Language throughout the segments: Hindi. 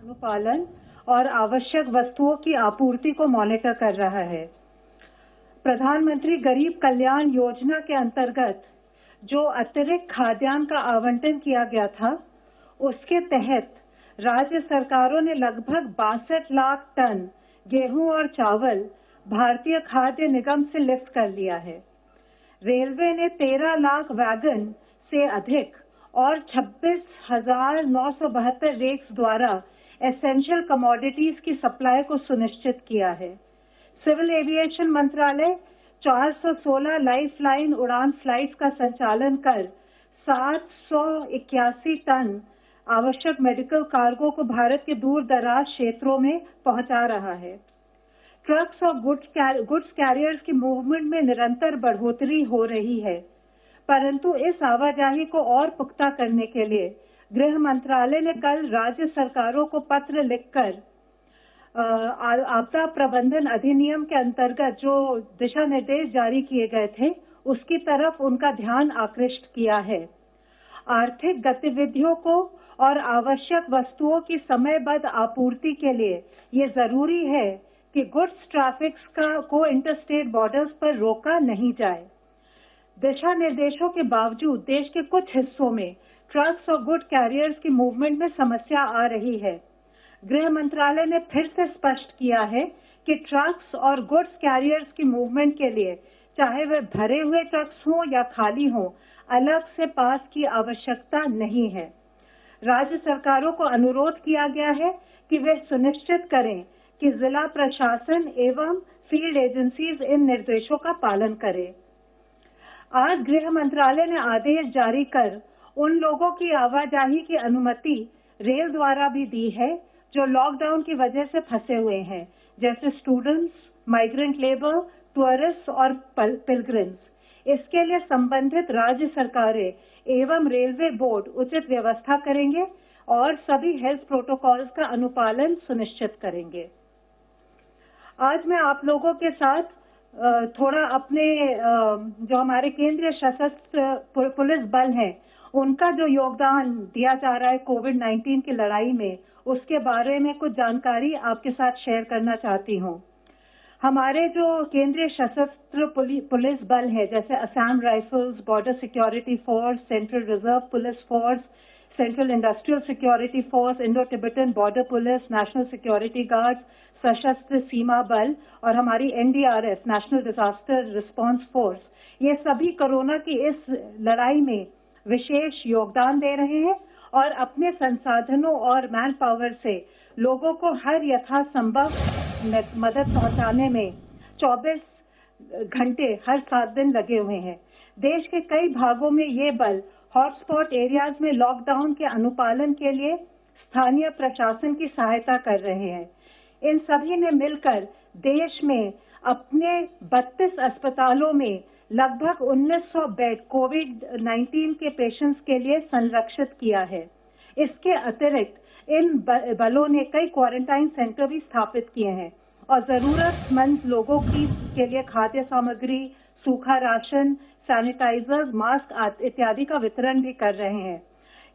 अनुपालन और आवश्यक वस्तुओं की आपूर्ति को मॉनिटर कर रहा है। प्रधानमंत्री गरीब कल्याण योजना के अंतर्गत जो अतिरिक्त खाद्यान्न का आवंटन किया गया था, उसके तहत राज्य सरकारों ने लगभग 62 लाख टन गेहूं और चावल भारतीय खाद्य निगम से लिफ्ट कर लिया है। रेलवे ने 13 लाख वैगन से अधिक और 26,972 रेक्स द्वारा एसेंशियल कमोडिटीज की सप्लाई को सुनिश्चित किया है। सिविल एविएशन मंत्रालय 416 लाइफलाइन उड़ान फ्लाइट्स का संचालन कर 781 टन आवश्यक मेडिकल कार्गो को भारत के दूर दराज क्षेत्रों में पहुंचा रहा है। ट्रक्स और गुड्स कैरियर्स की मूवमेंट में निरंतर बढ़ोतरी हो रही है, परंतु इस आवाजाही को और पुख्ता करने के लिए गृह मंत्रालय ने कल राज्य सरकारों को पत्र लिखकर आपदा प्रबंधन अधिनियम के अंतर्गत जो दिशा निर्देश जारी किए गए थे, उसकी तरफ उनका ध्यान आकृष्ट किया है। आर्थिक गतिविधियों को और आवश्यक वस्तुओं की समयबद्ध आपूर्ति के लिए ये जरूरी है कि गुड्स ट्रैफिक को इंटरस्टेट बॉर्डर्स पर रोका नहीं जाए। दिशा निर्देशों के बावजूद देश के कुछ हिस्सों में ट्रक्स और गुड कैरियर्स की मूवमेंट में समस्या आ रही है। गृह मंत्रालय ने फिर से स्पष्ट किया है कि ट्रक्स और गुड्स कैरियर्स की मूवमेंट के लिए, चाहे वे भरे हुए ट्रक्स हों या खाली हों, अलग से पास की आवश्यकता नहीं है। राज्य सरकारों को अनुरोध किया गया है कि वे सुनिश्चित करें कि जिला प्रशासन एवं फील्ड एजेंसीज इन निर्देशों का पालन करें। आज गृह मंत्रालय ने आदेश जारी कर उन लोगों की आवाजाही की अनुमति रेल द्वारा भी दी है जो लॉकडाउन की वजह से फंसे हुए हैं, जैसे स्टूडेंट्स, माइग्रेंट लेबर, टूरिस्ट और पिलग्रिम्स। इसके लिए संबंधित राज्य सरकारें एवं रेलवे बोर्ड उचित व्यवस्था करेंगे और सभी हेल्थ प्रोटोकॉल्स का अनुपालन सुनिश्चित करेंगे। आज मैं आप लोगों के साथ थोड़ा अपने जो हमारे केंद्रीय सशस्त्र पुलिस बल हैं, उनका जो योगदान दिया जा रहा है कोविड-19 की लड़ाई में, उसके बारे में कुछ जानकारी आपके साथ शेयर करना चाहती हूँ। हमारे जो केंद्रीय सशस्त्र पुलिस बल है, जैसे Assam rifles, border security force, central reserve police force, central industrial security force, Indo Tibetan border police, national security guard, सशस्त्र सीमा बल और हमारी NDRF, national disaster response force, ये सभी कोरोना की इस लड़ाई में विशेष योगदान दे रहे हैं और अपने संसाधनों और मैन पावर से लोगों को हर यथासंभव मदद पहुंचाने में 24 घंटे हर 7 दिन लगे हुए हैं। देश के कई भागों में ये बल हॉटस्पॉट एरियाज में लॉकडाउन के अनुपालन के लिए स्थानीय प्रशासन की सहायता कर रहे हैं। इन सभी ने मिलकर देश में अपने 32 अस्पतालों में लगभग 1900 बेड कोविड-19 के पेशेंट्स के लिए संरक्षित किया है। इसके अतिरिक्त इन बलों ने कई क्वारंटाइन सेंटर भी स्थापित किए हैं और जरूरतमंद लोगों के लिए खाद्य सामग्री, सूखा राशन, सैनिटाइजर्स, मास्क इत्यादि का वितरण भी कर रहे हैं।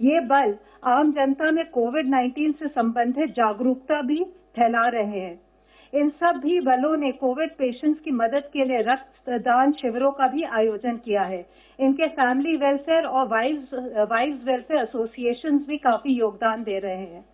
ये बल आम जनता में कोविड-19 से संबंधित जागरूकता भी फैला रहे हैं। इन सब भी बलों ने कोविड पेशेंट्स की मदद के लिए रक्तदान शिविरों का भी आयोजन किया है। इनके फैमिली वेलफेयर और वाइव्स वेलफेयर एसोसिएशंस भी काफी योगदान दे रहे हैं।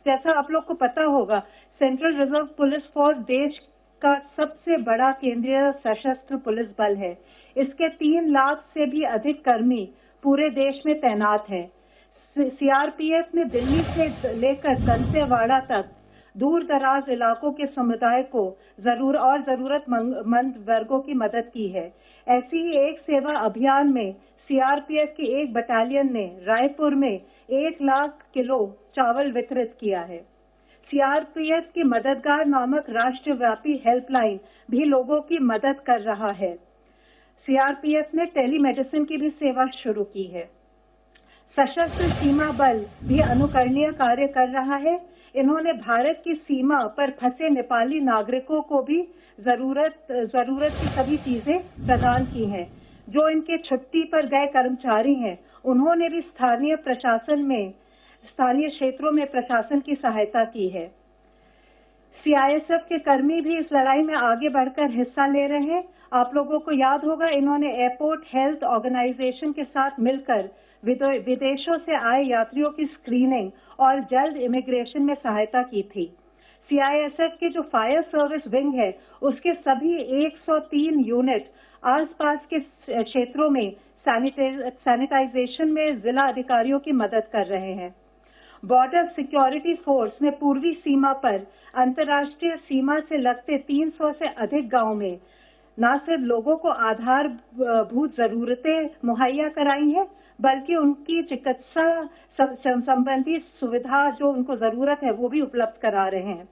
जैसा आप लोग को पता होगा, सेंट्रल रिजर्व पुलिस फोर्स देश का सबसे बड़ा केंद्रीय सशस्त्र पुलिस बल है। इसके 3 लाख से भी अधिक कर्मी पूरे देश में तैनात हैं। सीआरपीएफ ने दिल्ली से लेकर दंतेवाड़ा तक दूर दराज इलाकों के समुदाय को जरूरतमंद वर्गों की मदद की है। ऐसी ही एक सेवा अभियान में सीआरपीएफ की एक बटालियन ने रायपुर में 1 लाख किलो चावल वितरित किया है। सीआरपीएफ की मददगार नामक राष्ट्रव्यापी हेल्पलाइन भी लोगों की मदद कर रहा है। सीआरपीएफ ने टेलीमेडिसिन की भी सेवा शुरू की है। सशस्त्र सीमा बल भी अनुकरणीय कार्य कर रहा है। इन्होंने भारत की सीमा पर फंसे नेपाली नागरिकों को भी जरूरत की सभी चीजें प्रदान की हैं। जो इनके छुट्टी पर गए कर्मचारी हैं, उन्होंने भी स्थानीय प्रशासन में स्थानीय क्षेत्रों में प्रशासन की सहायता की है। सीआईएसएफ के कर्मी भी इस लड़ाई में आगे बढ़कर हिस्सा ले रहे हैं। आप लोगों को याद होगा, इन्होंने एयरपोर्ट हेल्थ ऑर्गेनाइजेशन के साथ मिलकर विदेशों से आए यात्रियों की स्क्रीनिंग और जल्द इमिग्रेशन में सहायता की थी। सीआईएसएफ की जो फायर सर्विस विंग है, उसके सभी 103 यूनिट आसपास के क्षेत्रों में सैनिटाइजेशन में जिला अधिकारियों की मदद कर रहे हैं। बॉर्डर सिक्योरिटी फोर्स ने पूर्वी सीमा पर अंतर्राष्ट्रीय सीमा से लगते 300 से अधिक गांव में न सिर्फ लोगों को आधारभूत जरूरतें मुहैया कराई हैं, बल्कि उनकी चिकित्सा संबंधी सुविधा जो उनको जरूरत है वो भी उपलब्ध करा रहे हैं।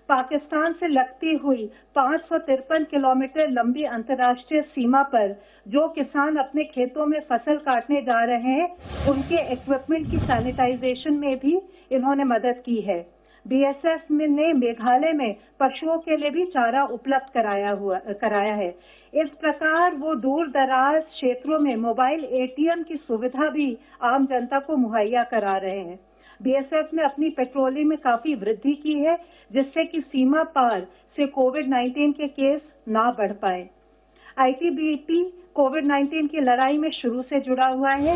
पाकिस्तान से लगती हुई 553 किलोमीटर लंबी अंतर्राष्ट्रीय सीमा पर जो किसान अपने खेतों में फसल काटने जा रहे हैं, उनके इक्विपमेंट की सैनिटाइजेशन में भी इन्होंने मदद की है। बीएसएफ ने मेघालय में पशुओं के लिए भी चारा उपलब्ध कराया है। इस प्रकार वो दूर दराज क्षेत्रों में मोबाइल एटीएम की सुविधा भी आम जनता को मुहैया करा रहे हैं। बीएसएफ ने अपनी पेट्रोलिंग में काफी वृद्धि की है, जिससे कि सीमा पार से कोविड-19 के केस ना बढ़ पाए। आईटीबीपी कोविड-19 की लड़ाई में शुरू से जुड़ा हुआ है।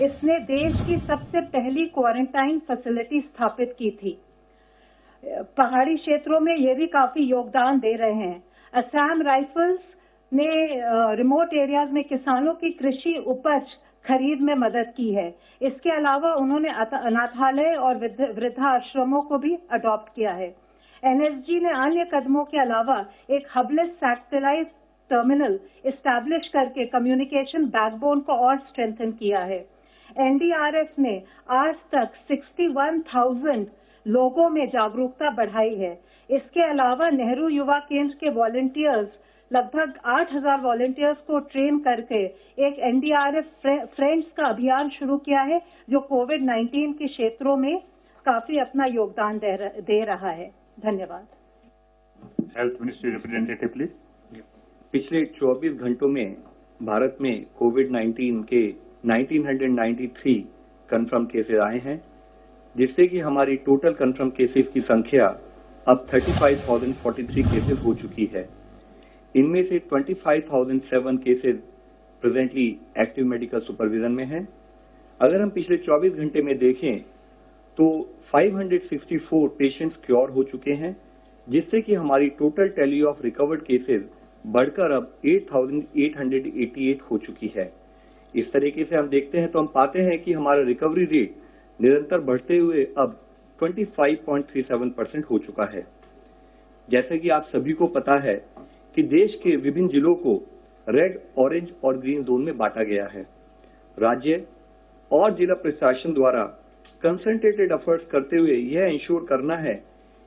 इसने देश की सबसे पहली क्वारंटाइन फैसिलिटी स्थापित की थी। पहाड़ी क्षेत्रों में ये भी काफी योगदान दे रहे हैं। असम राइफल्स ने रिमोट एरियाज में किसानों की कृषि उपज खरीद में मदद की है। इसके अलावा उन्होंने अनाथालय और वृद्धाश्रमों को भी अडॉप्ट किया है। एनएसजी ने अन्य कदमों के अलावा एक हबलेस सैटेलाइट टर्मिनल इस्टेब्लिश करके कम्युनिकेशन बैकबोन को और स्ट्रेंथन किया है। एनडीआरएफ ने आज तक 61,000 लोगों में जागरूकता बढ़ाई है। इसके अलावा नेहरू युवा केंद्र के वॉलंटियर्स लगभग 8,000 वॉलंटियर्स को ट्रेन करके एक एनडीआरएफ फ्रेंड्स का अभियान शुरू किया है, जो कोविड-19 के क्षेत्रों में काफी अपना योगदान दे रहा है। धन्यवाद। Health ministry representative please. पिछले 24 घंटों में भारत में कोविड-19 के 1993 कंफर्म केसेस आए हैं, जिससे कि हमारी टोटल कंफर्म केसेस की संख्या अब 35,043 केसेस हो चुकी है। इनमें से 25,007 cases presently active medical supervision में हैं। अगर हम पिछले 24 घंटे में देखें तो 564 पेशेंट्स क्योर हो चुके हैं, जिससे कि हमारी total tally of recovered cases बढ़कर अब 8,888 हो चुकी है। इस तरीके से हम देखते हैं तो हम पाते हैं कि हमारा रिकवरी रेट निरंतर बढ़ते हुए अब 25.37% हो चुका है। जैसे कि आप सभी को पता है कि देश के विभिन्न जिलों को रेड, ऑरेंज और ग्रीन जोन में बांटा गया है। राज्य और जिला प्रशासन द्वारा कंसंट्रेटेड एफर्ट्स करते हुए यह इंश्योर करना है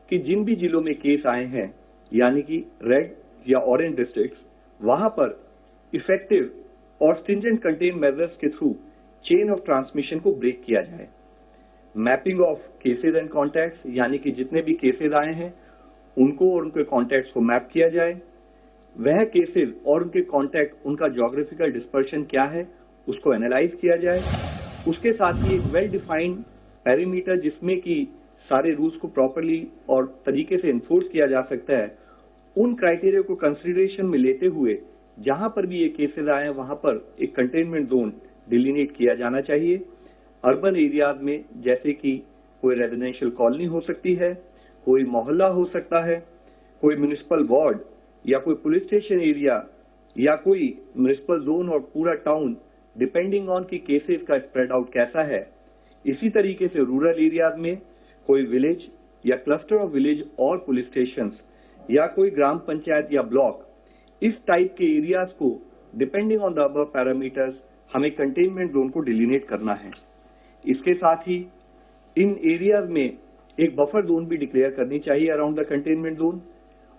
कि जिन भी जिलों में केस आए हैं, यानी कि रेड या ऑरेंज डिस्ट्रिक्ट्स, वहां पर इफेक्टिव और स्ट्रिंजेंट कंटेन मेजर्स के थ्रू चेन ऑफ ट्रांसमिशन को ब्रेक किया जाए। Mapping of cases and contacts, यानी कि जितने भी केसेज आए हैं उनको और उनके कॉन्टैक्ट्स को मैप किया जाए। वह केसेज और उनके कॉन्टैक्ट, उनका ज्योग्राफिकल डिस्पर्शन क्या है, उसको एनालाइज किया जाए। उसके साथ ही एक वेल डिफाइंड पैरामीटर जिसमें कि सारे रूल्स को प्रॉपरली और तरीके से एनफोर्स किया जा सकता है, उन क्राइटेरिया को कंसिडरेशन में लेते हुए जहां पर भी ये केसेज आए हैं वहां पर एक कंटेनमेंट जोन डिलिनेट किया जाना चाहिए। अर्बन एरियाज में जैसे कि कोई रेजिडेंशियल कॉलोनी हो सकती है, कोई मोहल्ला हो सकता है, कोई म्युनिसिपल वार्ड या कोई पुलिस स्टेशन एरिया या कोई म्युनिसिपल जोन और पूरा टाउन, डिपेंडिंग ऑन की केसेस का स्प्रेड आउट कैसा है। इसी तरीके से रूरल एरियाज में कोई विलेज या क्लस्टर ऑफ विलेज और पुलिस स्टेशन या कोई ग्राम पंचायत या ब्लॉक, इस टाइप के एरियाज को depending on the above parameters हमें कंटेनमेंट जोन को डिलिनेट करना है। इसके साथ ही इन एरियाज में एक बफर जोन भी डिक्लेयर करनी चाहिए अराउंड द कंटेनमेंट जोन,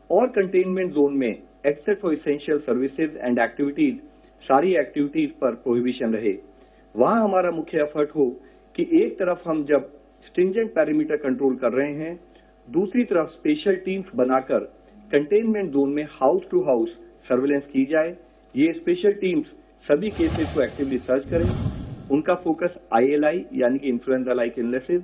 और कंटेनमेंट जोन में except for essential services and activities, सारी एक्टिविटीज पर प्रोहिबिशन रहे। वहां हमारा मुख्य एफर्ट हो कि एक तरफ हम जब स्ट्रिंजेंट पैरामीटर कंट्रोल कर रहे हैं, दूसरी तरफ स्पेशल टीम्स बनाकर कंटेनमेंट जोन में हाउस टू हाउस सर्वेलेंस की जाए। ये स्पेशल टीम्स सभी केसेस को एक्टिवली सर्च करें। उनका फोकस ILI यानी कि इन्फ्लुएंजा लाइक इलनेसेस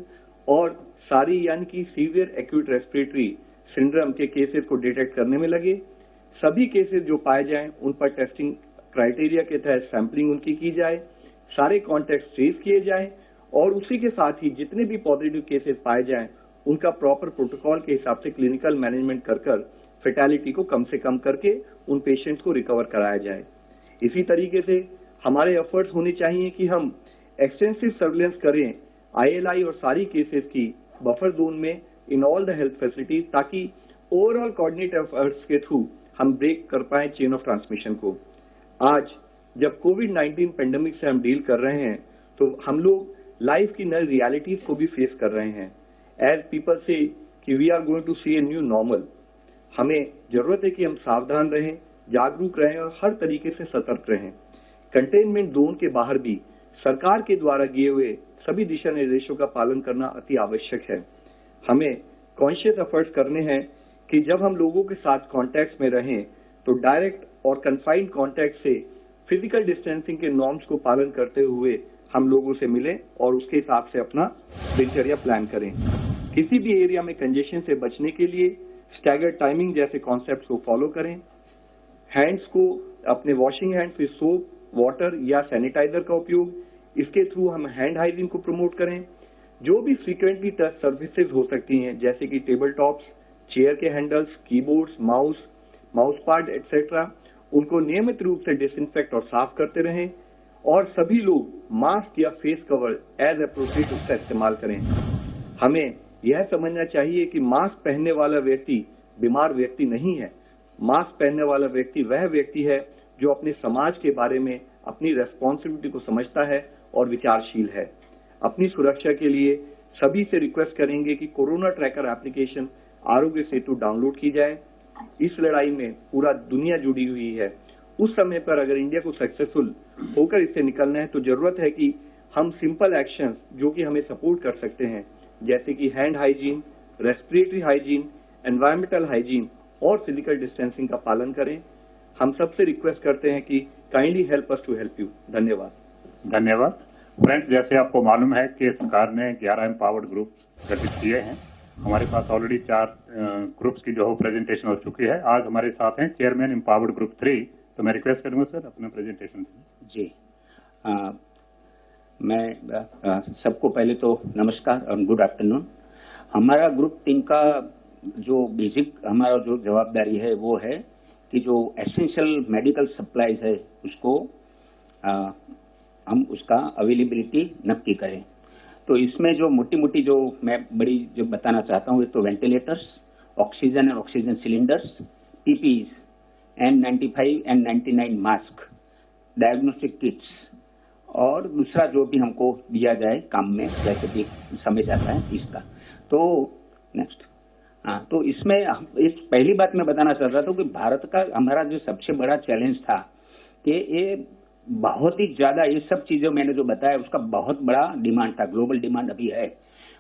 और सारी यानी कि सीवियर एक्यूट रेस्पिरेटरी सिंड्रोम के केसेस को डिटेक्ट करने में लगे। सभी केसेस जो पाए जाएं उन पर टेस्टिंग क्राइटेरिया के तहत सैंपलिंग उनकी की जाए, सारे कॉन्टैक्ट ट्रेस किए जाएं और उसी के साथ ही जितने भी पॉजिटिव केसेस पाए जाएं उनका प्रॉपर प्रोटोकॉल के हिसाब से क्लिनिकल मैनेजमेंट कर फेटालिटी को कम से कम करके उन पेशेंट्स को रिकवर कराया जाए। इसी तरीके से हमारे एफर्ट्स होने चाहिए कि हम एक्सटेंसिव सर्विलेंस करें ILI और सारी केसेस की बफर जोन में in all the health facilities, ताकि ओवरऑल कोऑर्डिनेट एफर्ट्स के थ्रू हम ब्रेक कर पाए चेन ऑफ ट्रांसमिशन को। आज जब कोविड-19 पेंडेमिक से हम डील कर रहे हैं तो हम लोग लाइफ की नई रियलिटीज को भी फेस कर रहे हैं। एज पीपल से कि we are going to see a new normal, हमें जरूरत है कि हम सावधान रहें, जागरूक रहें और हर तरीके से सतर्क रहें। कंटेनमेंट जोन के बाहर भी सरकार के द्वारा दिए हुए सभी दिशा निर्देशों का पालन करना अति आवश्यक है। हमें कॉन्शियस एफर्ट्स करने हैं कि जब हम लोगों के साथ कॉन्टैक्ट में रहें तो डायरेक्ट और कन्फाइंड कॉन्टैक्ट से फिजिकल डिस्टेंसिंग के नॉर्म्स को पालन करते हुए हम लोगों से मिलें और उसके हिसाब से अपना दिनचर्या प्लान करें। किसी भी एरिया में कंजेशन से बचने के लिए स्टैगर्ड टाइमिंग जैसे कॉन्सेप्ट को फॉलो करें। हैंड्स को अपने washing hands with soap, water या सैनिटाइजर का उपयोग, इसके थ्रू हम हैंड हाइजीन को प्रमोट करें। जो भी फ्रीक्वेंटली टच सर्विसेज हो सकती हैं जैसे कि टेबल टॉप्स, चेयर के हैंडल्स, कीबोर्ड्स, माउस पाड एक्सेट्रा, उनको नियमित रूप से डिसइंफेक्ट और साफ करते रहें और सभी लोग मास्क या फेस कवर एज अप्रोप्रिएट उसका इस्तेमाल करें। हमें यह समझना चाहिए कि मास्क पहनने वाला व्यक्ति बीमार व्यक्ति नहीं है। मास्क पहनने वाला व्यक्ति वह व्यक्ति है जो अपने समाज के बारे में अपनी रेस्पॉन्सिबिलिटी को समझता है और विचारशील है। अपनी सुरक्षा के लिए सभी से रिक्वेस्ट करेंगे कि corona tracker application Aarogya Setu download की जाए। इस लड़ाई में पूरा दुनिया जुड़ी हुई है। उस समय पर अगर इंडिया को सक्सेसफुल होकर इससे निकलना है तो जरूरत है कि हम सिंपल एक्शंस जो कि हमें सपोर्ट कर सकते हैं जैसे कि hand hygiene, respiratory hygiene, environmental hygiene और फिजिकल डिस्टेंसिंग का पालन करें। हम सबसे रिक्वेस्ट करते हैं कि kindly help us to help you. धन्यवाद। धन्यवाद। फ्रेंड्स, जैसे आपको मालूम है कि सरकार ने 11 एम्पावर्ड ग्रुप्स गठित किए हैं। हमारे पास ऑलरेडी 4 ग्रुप्स की जो है प्रेजेंटेशन हो चुकी है। आज हमारे साथ हैं चेयरमैन एम्पावर्ड ग्रुप 3। तो मैं रिक्वेस्ट करूंगा सर अपना प्रेजेंटेशन। जी, मैं सबको पहले तो नमस्कार और गुड आफ्टरनून। हमारा ग्रुप 3 का जो बेसिक हमारा जो जवाबदारी है वो है कि जो एसेंशियल मेडिकल सप्लाईज है उसको हम उसका अवेलेबिलिटी नक्की करें। तो इसमें जो मोटी मोटी जो मैं बड़ी जो बताना चाहता हूँ, एक तो ventilators, oxygen and oxygen cylinders, PPEs, N95 N99 mask, diagnostic kits और दूसरा जो भी हमको दिया जाए काम में जैसे भी समय जाता है इसका। तो नेक्स्ट, तो इसमें इस पहली बात मैं बताना चाह रहा था कि भारत का हमारा जो सबसे बड़ा चैलेंज था कि ये बहुत ही ज्यादा ये सब चीजें मैंने जो बताया उसका बहुत बड़ा डिमांड था, ग्लोबल डिमांड अभी है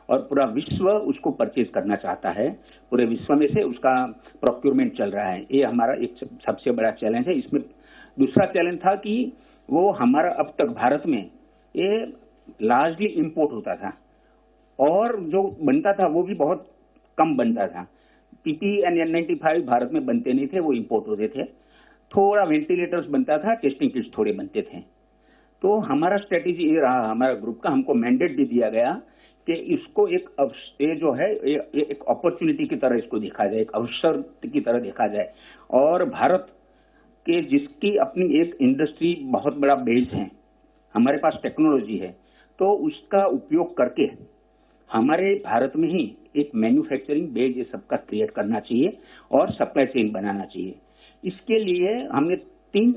और पूरा विश्व उसको परचेज करना चाहता है। पूरे विश्व में से उसका प्रोक्योरमेंट चल रहा है। ये हमारा एक सबसे बड़ा चैलेंज है। इसमें दूसरा चैलेंज था कि वो हमारा अब तक भारत में ये लार्जली इंपोर्ट होता था और जो बनता था वो भी बहुत कम बनता था। PPE और N95 भारत में बनते नहीं थे, वो इंपोर्ट होते थे। थोड़ा वेंटिलेटर्स बनता था, टेस्टिंग किट्स थोड़े बनते थे। तो हमारा स्ट्रेटेजी ये रहा हमारा ग्रुप का, हमको मैंडेट भी दिया गया कि इसको ये जो है एक अपॉर्चुनिटी की तरह इसको देखा जाए, एक अवसर की तरह देखा जाए और भारत के जिसकी अपनी एक इंडस्ट्री बहुत बड़ा बेस है, हमारे पास टेक्नोलॉजी है, तो उसका उपयोग करके हमारे भारत में ही एक मैन्युफैक्चरिंग बेस ये सबका क्रिएट करना चाहिए और सप्लाई चेन बनाना चाहिए। इसके लिए हमने 3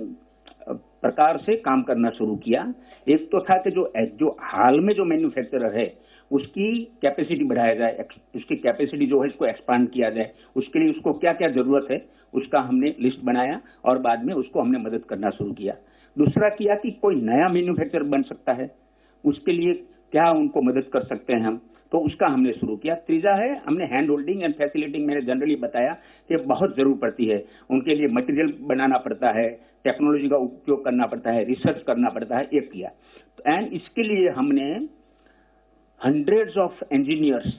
प्रकार से काम करना शुरू किया। एक तो था कि जो हाल में जो मैन्युफैक्चरर है उसकी कैपेसिटी बढ़ाया जाए, उसकी कैपेसिटी जो है इसको एक्सपांड किया जाए। उसके लिए उसको क्या क्या जरूरत है उसका हमने लिस्ट बनाया और बाद में उसको हमने मदद करना शुरू किया। दूसरा किया कि कोई नया मैन्युफैक्चरर बन सकता है, उसके लिए क्या उनको मदद कर सकते हैं हम, तो उसका हमने शुरू किया। तीसरा है हमने हैंड होल्डिंग एंड फैसिलिटिंग, मैंने जनरली बताया कि बहुत जरूर पड़ती है, उनके लिए मटेरियल बनाना पड़ता है, टेक्नोलॉजी का उपयोग करना पड़ता है, रिसर्च करना पड़ता है, ये किया। एंड इसके लिए हमने hundreds of engineers,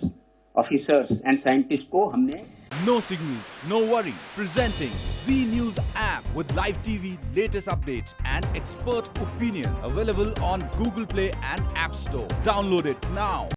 officers and scientists को हमने No signal, no worry. Presenting Z News app with live TV, latest updates and expert opinion. Available on Google Play and App Store. Download it now.